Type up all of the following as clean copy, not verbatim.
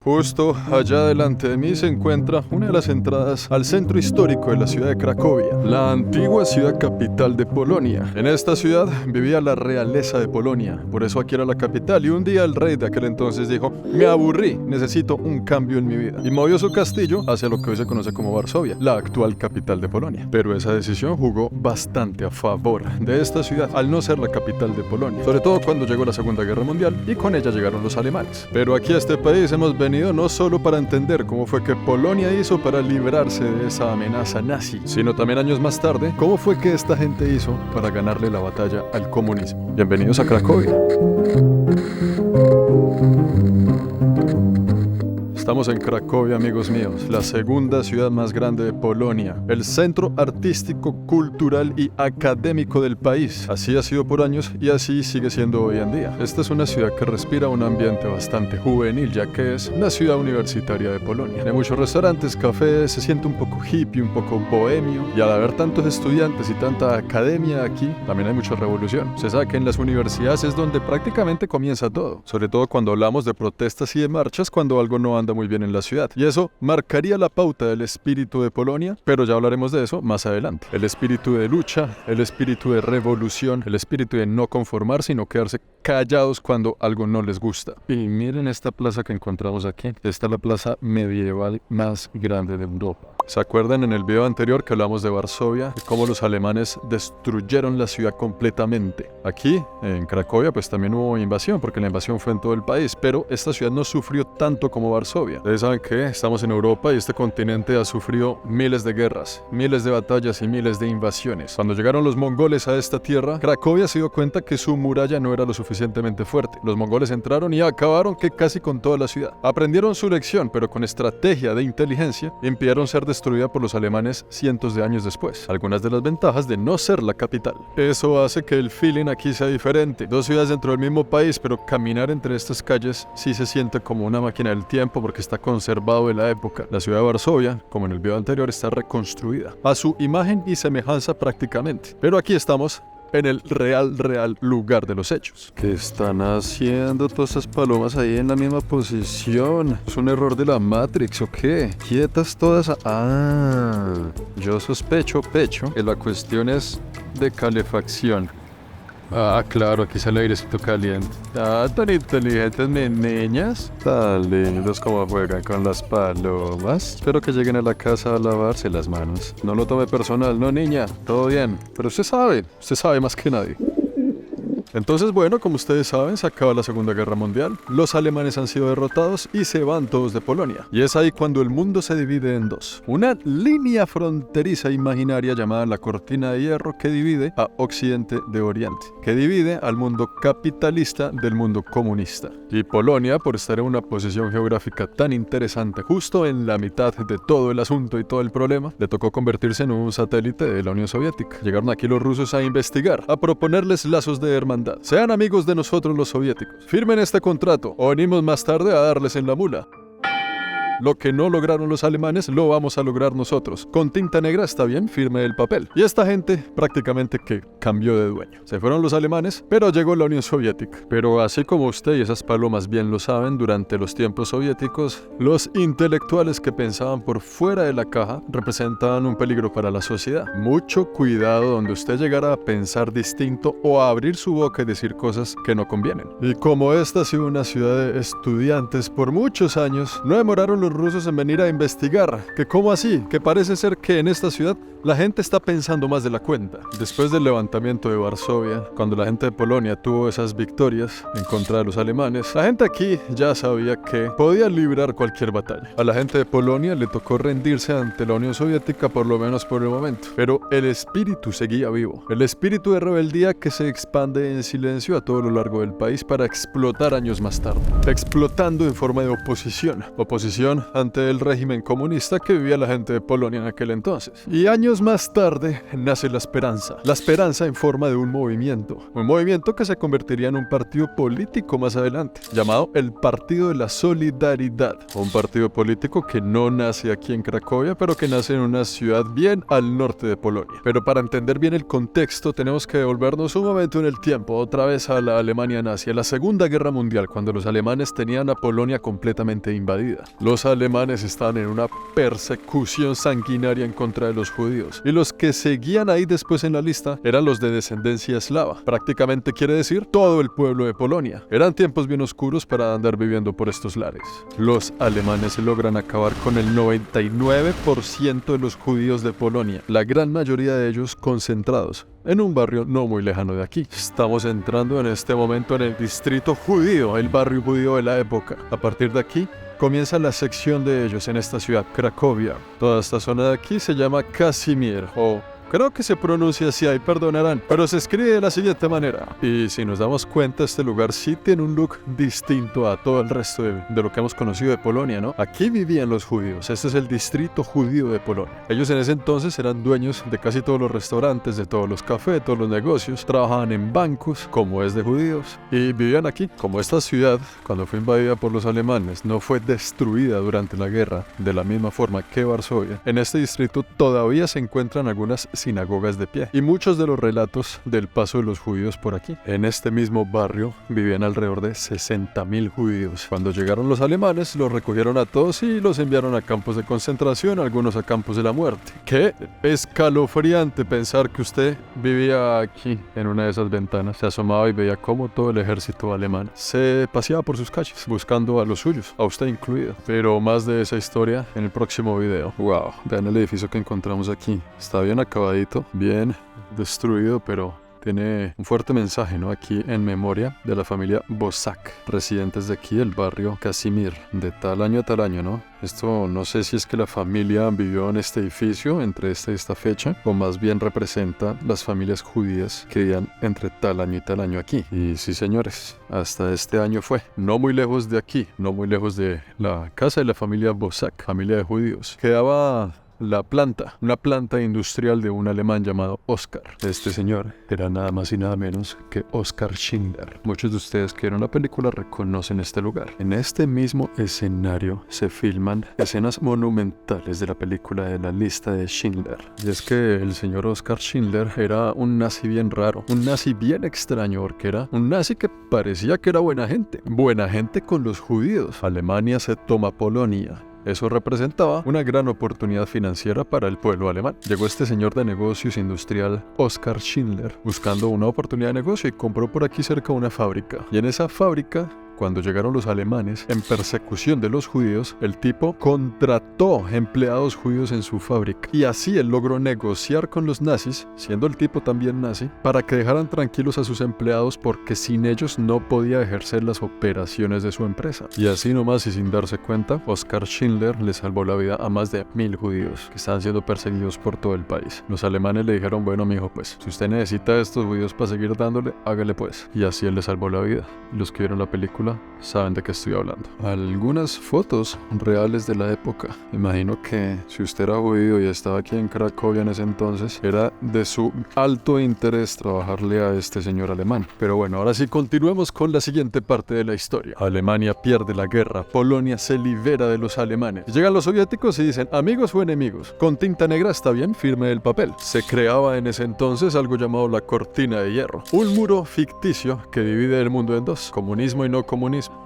Justo allá delante de mí se encuentra una de las entradas al centro histórico de la ciudad de Cracovia, la antigua ciudad capital de Polonia. En esta ciudad vivía la realeza de Polonia, por eso aquí era la capital, y un día el rey de aquel entonces dijo: me aburrí, necesito un cambio en mi vida, y movió su castillo hacia lo que hoy se conoce como Varsovia, la actual capital de Polonia. Pero esa decisión jugó bastante a favor de esta ciudad al no ser la capital de Polonia, sobre todo cuando llegó la Segunda Guerra Mundial y con ella llegaron los alemanes. Pero aquí a este país hemos venido no solo para entender cómo fue que Polonia hizo para librarse de esa amenaza nazi, sino también años más tarde, cómo fue que esta gente hizo para ganarle la batalla al comunismo. Bienvenidos a Cracovia. Estamos en Cracovia, amigos míos, la segunda ciudad más grande de Polonia, el centro artístico, cultural y académico del país. Así ha sido por años y así sigue siendo hoy en día. Esta es una ciudad que respira un ambiente bastante juvenil, ya que es la ciudad universitaria de Polonia. Hay muchos restaurantes, cafés, se siente un poco hippie, un poco bohemio, y al haber tantos estudiantes y tanta academia aquí, también hay mucha revolución. Se sabe que en las universidades es donde prácticamente comienza todo, sobre todo cuando hablamos de protestas y de marchas, cuando algo no anda muy bien en la ciudad, y eso marcaría la pauta del espíritu de Polonia, pero ya hablaremos de eso más adelante. El espíritu de lucha, el espíritu de revolución, el espíritu de no conformarse y no quedarse callados cuando algo no les gusta. Y miren esta plaza que encontramos aquí. Esta es la plaza medieval más grande de Europa. ¿Se acuerdan en el video anterior que hablamos de Varsovia y cómo los alemanes destruyeron la ciudad completamente? Aquí, en Cracovia, pues también hubo invasión, porque la invasión fue en todo el país, pero esta ciudad no sufrió tanto como Varsovia. Ustedes saben que estamos en Europa y este continente ha sufrido miles de guerras, miles de batallas y miles de invasiones. Cuando llegaron los mongoles a esta tierra, Cracovia se dio cuenta que su muralla no era lo suficientemente fuerte. Los mongoles entraron y acabaron casi con toda la ciudad. Aprendieron su lección, pero con estrategia de inteligencia impidieron ser destruida por los alemanes cientos de años después. Algunas de las ventajas de no ser la capital. Eso hace que el feeling aquí sea diferente. Dos ciudades dentro del mismo país, pero caminar entre estas calles sí se siente como una máquina del tiempo porque está conservado de la época. La ciudad de Varsovia, como en el video anterior, está reconstruida a su imagen y semejanza prácticamente. Pero aquí estamos en el real lugar de los hechos. ¿Qué están haciendo todas estas palomas ahí en la misma posición? ¿Es un error de la Matrix o qué? Quietas todas. Yo sospecho, Pecho, que la cuestión es de calefacción. Claro, aquí sale airecito caliente. Tan inteligentes mis niñas. Tan lindos como juegan con las palomas. Espero que lleguen a la casa a lavarse las manos. No lo tome personal, no niña, todo bien. Pero usted sabe más que nadie. Entonces, bueno, como ustedes saben, se acaba la Segunda Guerra Mundial, los alemanes han sido derrotados y se van todos de Polonia. Y es ahí cuando el mundo se divide en dos. Una línea fronteriza imaginaria llamada la Cortina de Hierro que divide a Occidente de Oriente, que divide al mundo capitalista del mundo comunista. Y Polonia, por estar en una posición geográfica tan interesante, justo en la mitad de todo el asunto y todo el problema, le tocó convertirse en un satélite de la Unión Soviética. Llegaron aquí los rusos a investigar, a proponerles lazos de hermandad. Sean amigos de nosotros los soviéticos. Firmen este contrato o venimos más tarde a darles en la mula. Lo que no lograron los alemanes, lo vamos a lograr nosotros. Con tinta negra, está bien, firme el papel. Y esta gente prácticamente que cambió de dueño. Se fueron los alemanes, pero llegó la Unión Soviética. Pero así como usted y esas palomas bien lo saben, durante los tiempos soviéticos, los intelectuales que pensaban por fuera de la caja representaban un peligro para la sociedad. Mucho cuidado donde usted llegara a pensar distinto o a abrir su boca y decir cosas que no convienen. Y como esta ha sido una ciudad de estudiantes por muchos años, no demoraron los rusos en venir a investigar, que cómo así, que parece ser que en esta ciudad la gente está pensando más de la cuenta. Después del levantamiento de Varsovia, cuando la gente de Polonia tuvo esas victorias en contra de los alemanes, la gente aquí ya sabía que podía librar cualquier batalla. A la gente de Polonia le tocó rendirse ante la Unión Soviética por lo menos por el momento, pero el espíritu seguía vivo, el espíritu de rebeldía que se expande en silencio a todo lo largo del país para explotar años más tarde, explotando en forma de oposición ante el régimen comunista que vivía la gente de Polonia en aquel entonces. Y años Años más tarde nace la esperanza en forma de un movimiento que se convertiría en un partido político más adelante, llamado el Partido de la Solidaridad, un partido político que no nace aquí en Cracovia, pero que nace en una ciudad bien al norte de Polonia. Pero para entender bien el contexto tenemos que devolvernos un momento en el tiempo, otra vez a la Alemania nazi, a la Segunda Guerra Mundial, cuando los alemanes tenían a Polonia completamente invadida. Los alemanes estaban en una persecución sanguinaria en contra de los judíos, y los que seguían ahí después en la lista eran los de descendencia eslava, prácticamente quiere decir todo el pueblo de Polonia. Eran tiempos bien oscuros para andar viviendo por estos lares. Los alemanes logran acabar con el 99% de los judíos de Polonia, la gran mayoría de ellos concentrados en un barrio no muy lejano de aquí. Estamos entrando en este momento en el distrito judío, el barrio judío de la época. A partir de aquí comienza la sección de ellos en esta ciudad, Cracovia. Toda esta zona de aquí se llama Casimir, o creo que se pronuncia así, ahí perdonarán, pero se escribe de la siguiente manera. Y si nos damos cuenta, este lugar sí tiene un look distinto a todo el resto de lo que hemos conocido de Polonia, ¿no? Aquí vivían los judíos, este es el distrito judío de Polonia. Ellos en ese entonces eran dueños de casi todos los restaurantes, de todos los cafés, todos los negocios, trabajaban en bancos, como es de judíos, y vivían aquí. Como esta ciudad, cuando fue invadida por los alemanes, no fue destruida durante la guerra, de la misma forma que Varsovia, en este distrito todavía se encuentran algunas sinagogas de pie y muchos de los relatos del paso de los judíos por aquí. En este mismo barrio vivían alrededor de 60.000 judíos. Cuando llegaron los alemanes, los recogieron a todos y los enviaron a campos de concentración, algunos a campos de la muerte. Qué escalofriante pensar que usted vivía aquí en una de esas ventanas, se asomaba y veía cómo todo el ejército alemán se paseaba por sus calles buscando a los suyos, a usted incluido. Pero más de esa historia en el próximo video. Wow, vean el edificio que encontramos aquí, está bien acabado, bien destruido, pero tiene un fuerte mensaje, ¿no? Aquí en memoria de la familia Bosak, residentes de aquí del barrio Casimir, de tal año a tal año, ¿no? Esto no sé si es que la familia vivió en este edificio entre esta y esta fecha, o más bien representa las familias judías que vivían entre tal año y tal año aquí. Y sí, señores, hasta este año fue, no muy lejos de aquí, no muy lejos de la casa de la familia Bosak, familia de judíos. Quedaba una planta industrial de un alemán llamado Oskar. Este señor era nada más y nada menos que Oskar Schindler. Muchos de ustedes que vieron la película reconocen este lugar. En este mismo escenario se filman escenas monumentales de la película de La lista de Schindler. Y es que el señor Oskar Schindler era un nazi bien raro, un nazi bien extraño, porque era un nazi que parecía que era buena gente con los judíos. Alemania se toma Polonia. Eso representaba una gran oportunidad financiera para el pueblo alemán. Llegó este señor de negocios industrial, Oskar Schindler, buscando una oportunidad de negocio y compró por aquí cerca una fábrica. Y en esa fábrica, cuando llegaron los alemanes en persecución de los judíos, el tipo contrató empleados judíos en su fábrica. Y así él logró negociar con los nazis, siendo el tipo también nazi, para que dejaran tranquilos a sus empleados porque sin ellos no podía ejercer las operaciones de su empresa. Y así nomás y sin darse cuenta, Oskar Schindler le salvó la vida a más de 1.000 judíos que estaban siendo perseguidos por todo el país. Los alemanes le dijeron, bueno mijo, pues, si usted necesita a estos judíos para seguir dándole, hágale pues. Y así él le salvó la vida. Los que vieron la película saben de qué estoy hablando. Algunas fotos reales de la época. Imagino que si usted era judío y estaba aquí en Cracovia en ese entonces, era de su alto interés trabajarle a este señor alemán. Pero bueno, ahora sí continuemos con la siguiente parte de la historia. Alemania pierde la guerra, Polonia se libera de los alemanes. Llegan los soviéticos y dicen, amigos o enemigos, con tinta negra está bien, firme el papel. Se creaba en ese entonces algo llamado la cortina de hierro, un muro ficticio que divide el mundo en dos, comunismo y no comunismo.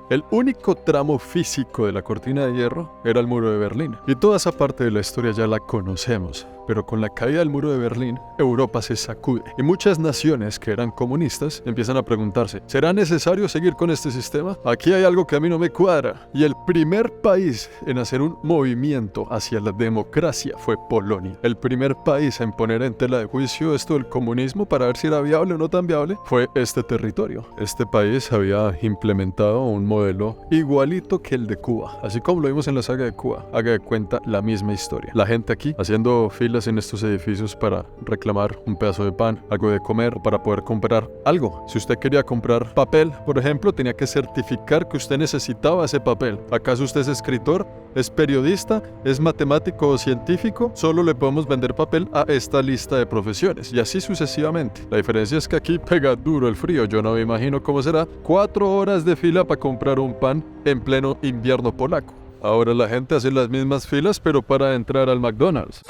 El único tramo físico de la cortina de hierro era el muro de Berlín. Y toda esa parte de la historia ya la conocemos. Pero con la caída del muro de Berlín, Europa se sacude. Y muchas naciones que eran comunistas empiezan a preguntarse, ¿será necesario seguir con este sistema? Aquí hay algo que a mí no me cuadra. Y el primer país en hacer un movimiento hacia la democracia fue Polonia. El primer país en poner en tela de juicio esto del comunismo para ver si era viable o no tan viable fue este territorio. Este país había implementado un modelo igualito que el de Cuba. Así como lo vimos en la saga de Cuba. Haga de cuenta la misma historia. La gente aquí haciendo fila filas en estos edificios para reclamar un pedazo de pan, algo de comer, para poder comprar algo. Si usted quería comprar papel, por ejemplo, tenía que certificar que usted necesitaba ese papel. ¿Acaso usted es escritor? ¿Es periodista? ¿Es matemático o científico? Solo le podemos vender papel a esta lista de profesiones, y así sucesivamente. La diferencia es que aquí pega duro el frío. Yo no me imagino cómo será 4 horas de fila para comprar un pan en pleno invierno polaco. Ahora la gente hace las mismas filas, pero para entrar al McDonald's.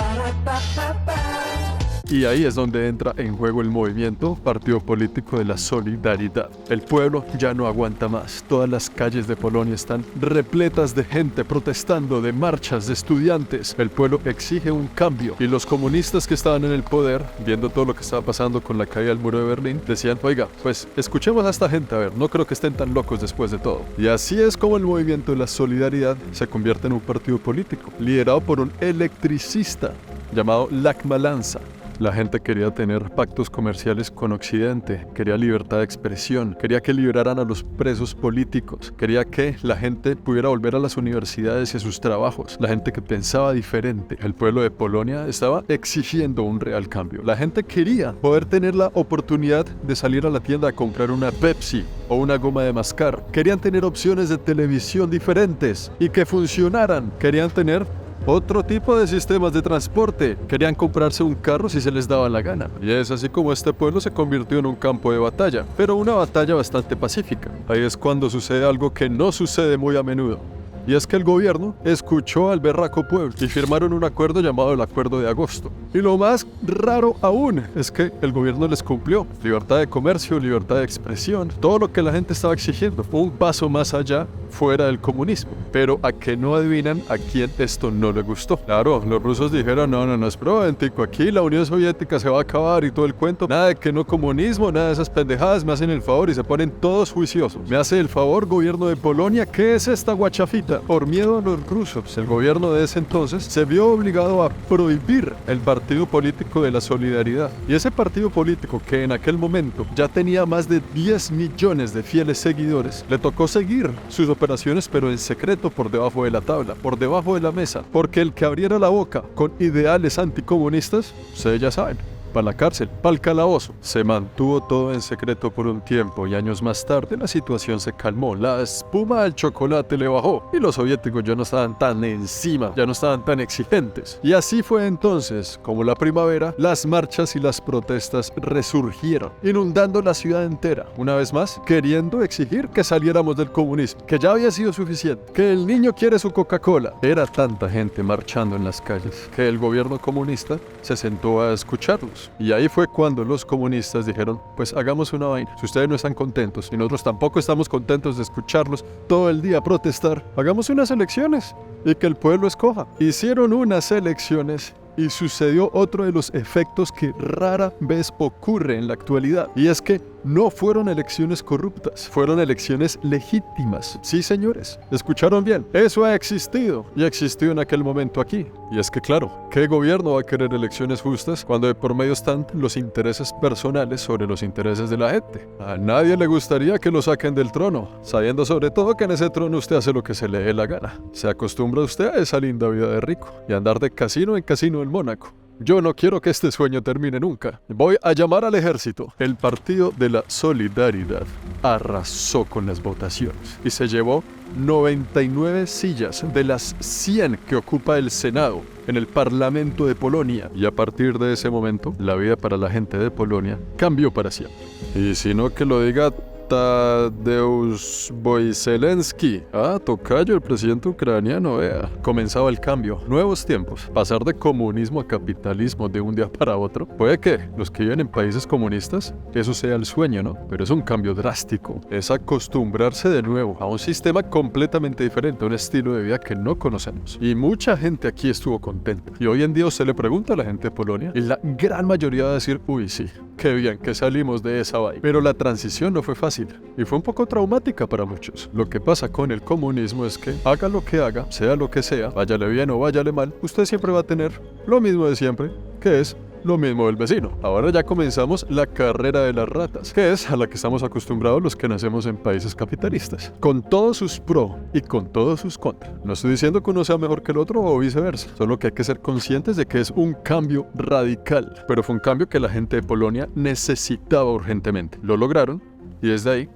Y ahí es donde entra en juego el movimiento Partido Político de la Solidaridad. El pueblo ya no aguanta más. Todas las calles de Polonia están repletas de gente protestando, de marchas, de estudiantes. El pueblo exige un cambio. Y los comunistas que estaban en el poder, viendo todo lo que estaba pasando con la caída del muro de Berlín, decían, oiga, pues escuchemos a esta gente, a ver, no creo que estén tan locos después de todo. Y así es como el movimiento de la Solidaridad se convierte en un partido político, liderado por un electricista llamado Lech Walesa. La gente quería tener pactos comerciales con Occidente, quería libertad de expresión, quería que liberaran a los presos políticos, quería que la gente pudiera volver a las universidades y a sus trabajos, la gente que pensaba diferente. El pueblo de Polonia estaba exigiendo un real cambio. La gente quería poder tener la oportunidad de salir a la tienda a comprar una Pepsi o una goma de mascar. Querían tener opciones de televisión diferentes y que funcionaran. Querían tener otro tipo de sistemas de transporte. Querían comprarse un carro si se les daba la gana. Y es así como este pueblo se convirtió en un campo de batalla, pero una batalla bastante pacífica. Ahí es cuando sucede algo que no sucede muy a menudo. Y es que el gobierno escuchó al berraco pueblo y firmaron un acuerdo llamado el Acuerdo de Agosto. Y lo más raro aún es que el gobierno les cumplió. Libertad de comercio, libertad de expresión, todo lo que la gente estaba exigiendo. Un paso más allá, fuera del comunismo. Pero a que no adivinan a quién esto no le gustó. Claro, los rusos dijeron, no, es proventico, aquí la Unión Soviética se va a acabar y todo el cuento. Nada de que no comunismo, nada de esas pendejadas, me hacen el favor y se ponen todos juiciosos. Me hace el favor, gobierno de Polonia, ¿qué es esta guachafita? Por miedo a los rusos, el gobierno de ese entonces se vio obligado a prohibir el Partido Político de la Solidaridad. Y ese partido político, que en aquel momento ya tenía más de 10 millones de fieles seguidores, le tocó seguir sus operaciones, pero en secreto, por debajo de la tabla, por debajo de la mesa, porque el que abriera la boca con ideales anticomunistas, ustedes ya saben, para la cárcel, para el calabozo. Se mantuvo todo en secreto por un tiempo y años más tarde la situación se calmó, la espuma del chocolate le bajó y los soviéticos ya no estaban tan encima, ya no estaban tan exigentes. Y así fue entonces como la primavera, las marchas y las protestas resurgieron, inundando la ciudad entera, una vez más, queriendo exigir que saliéramos del comunismo, que ya había sido suficiente, que el niño quiere su Coca-Cola. Era tanta gente marchando en las calles que el gobierno comunista se sentó a escucharlos. Y ahí fue cuando los comunistas dijeron, pues hagamos una vaina. Si ustedes no están contentos y nosotros tampoco estamos contentos de escucharlos todo el día protestar, hagamos unas elecciones y que el pueblo escoja. Hicieron unas elecciones y sucedió otro de los efectos que rara vez ocurre en la actualidad. Y es que no fueron elecciones corruptas, fueron elecciones legítimas. Sí, señores, escucharon bien. Eso ha existido y existió en aquel momento aquí. Y es que claro, ¿qué gobierno va a querer elecciones justas cuando de por medio están los intereses personales sobre los intereses de la gente? A nadie le gustaría que lo saquen del trono, sabiendo sobre todo que en ese trono usted hace lo que se le dé la gana. Se acostumbra usted a esa linda vida de rico y a andar de casino en casino en Mónaco. Yo no quiero que este sueño termine nunca. Voy a llamar al ejército. El Partido de la Solidaridad arrasó con las votaciones y se llevó 99 sillas de las 100 que ocupa el Senado en el Parlamento de Polonia. Y a partir de ese momento, la vida para la gente de Polonia cambió para siempre. Y si no, que lo diga Tadeusz Zelensky, tocayo, el presidente ucraniano, vea. Comenzaba el cambio, nuevos tiempos, pasar de comunismo a capitalismo de un día para otro. Puede que los que viven en países comunistas, eso sea el sueño, ¿no? Pero es un cambio drástico, es acostumbrarse de nuevo a un sistema completamente diferente, a un estilo de vida que no conocemos. Y mucha gente aquí estuvo contenta. Y hoy en día usted le pregunta a la gente de Polonia, y la gran mayoría va a decir, uy, sí, qué bien que salimos de esa vaina. Pero la transición no fue fácil y fue un poco traumática para muchos. Lo que pasa con el comunismo es que haga lo que haga, sea lo que sea, váyale bien o váyale mal, usted siempre va a tener lo mismo de siempre, que es lo mismo del vecino. Ahora ya comenzamos la carrera de las ratas, que es a la que estamos acostumbrados los que nacemos en países capitalistas, con todos sus pro y con todos sus contra. No estoy diciendo que uno sea mejor que el otro o viceversa, solo que hay que ser conscientes de que es un cambio radical, pero fue un cambio que la gente de Polonia necesitaba urgentemente. Lo lograron y desde ahí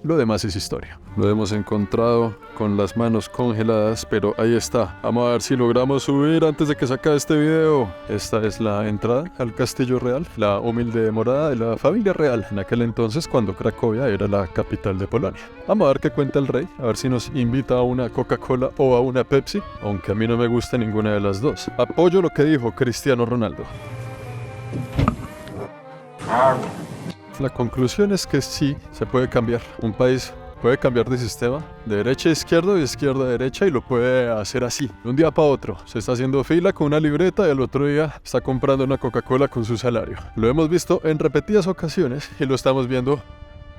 lo demás es historia. Lo hemos encontrado con las manos congeladas, pero ahí está. Vamos a ver si logramos subir antes de que se acabe este video. Esta es la entrada al Castillo Real, la humilde morada de la familia real, en aquel entonces cuando Cracovia era la capital de Polonia. Vamos a ver qué cuenta el rey, a ver si nos invita a una Coca-Cola o a una Pepsi, aunque a mí no me gusta ninguna de las dos. Apoyo lo que dijo Cristiano Ronaldo. La conclusión es que sí se puede cambiar. Un país puede cambiar de sistema, de derecha a izquierda y de izquierda a derecha, y lo puede hacer así. De un día para otro, se está haciendo fila con una libreta y el otro día está comprando una Coca-Cola con su salario. Lo hemos visto en repetidas ocasiones y lo estamos viendo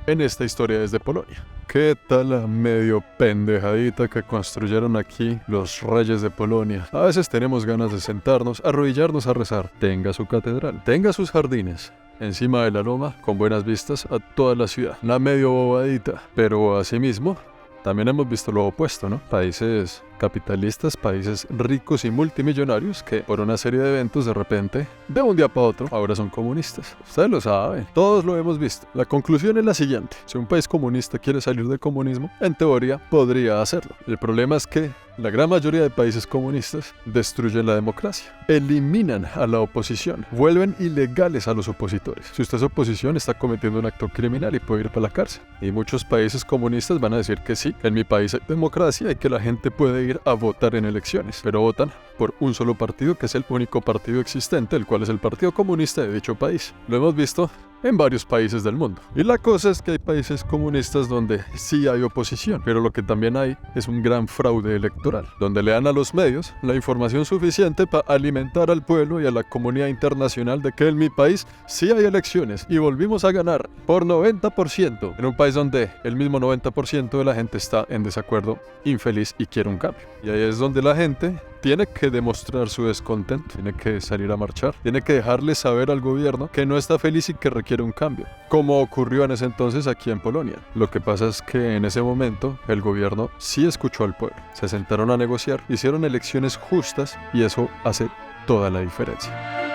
en esta historia desde Polonia. ¿Qué tal la medio pendejadita que construyeron aquí los reyes de Polonia? A veces tenemos ganas de sentarnos, arrodillarnos a rezar. Tenga su catedral, tenga sus jardines encima de la loma, con buenas vistas a toda la ciudad. Una medio bobadita, pero asimismo también hemos visto lo opuesto, ¿no? Países capitalistas, países ricos y multimillonarios que por una serie de eventos de repente, de un día para otro, ahora son comunistas. Ustedes lo saben, todos lo hemos visto. La conclusión es la siguiente: si un país comunista quiere salir del comunismo, en teoría podría hacerlo. El problema es que la gran mayoría de países comunistas destruyen la democracia, eliminan a la oposición, vuelven ilegales a los opositores. Si usted es oposición, está cometiendo un acto criminal y puede ir para la cárcel. Y muchos países comunistas van a decir que sí, en mi país hay democracia y que la gente puede ir a votar en elecciones, pero votan por un solo partido, que es el único partido existente, el cual es el Partido Comunista de dicho país. Lo hemos visto en varios países del mundo. Y la cosa es que hay países comunistas donde sí hay oposición, pero lo que también hay es un gran fraude electoral, donde le dan a los medios la información suficiente para alimentar al pueblo y a la comunidad internacional de que en mi país sí hay elecciones y volvimos a ganar por 90%, en un país donde el mismo 90% de la gente está en desacuerdo, infeliz y quiere un cambio. Y ahí es donde la gente tiene que demostrar su descontento, tiene que salir a marchar, tiene que dejarle saber al gobierno que no está feliz y que requiere un cambio, como ocurrió en ese entonces aquí en Polonia. Lo que pasa es que en ese momento el gobierno sí escuchó al pueblo, se sentaron a negociar, hicieron elecciones justas y eso hace toda la diferencia.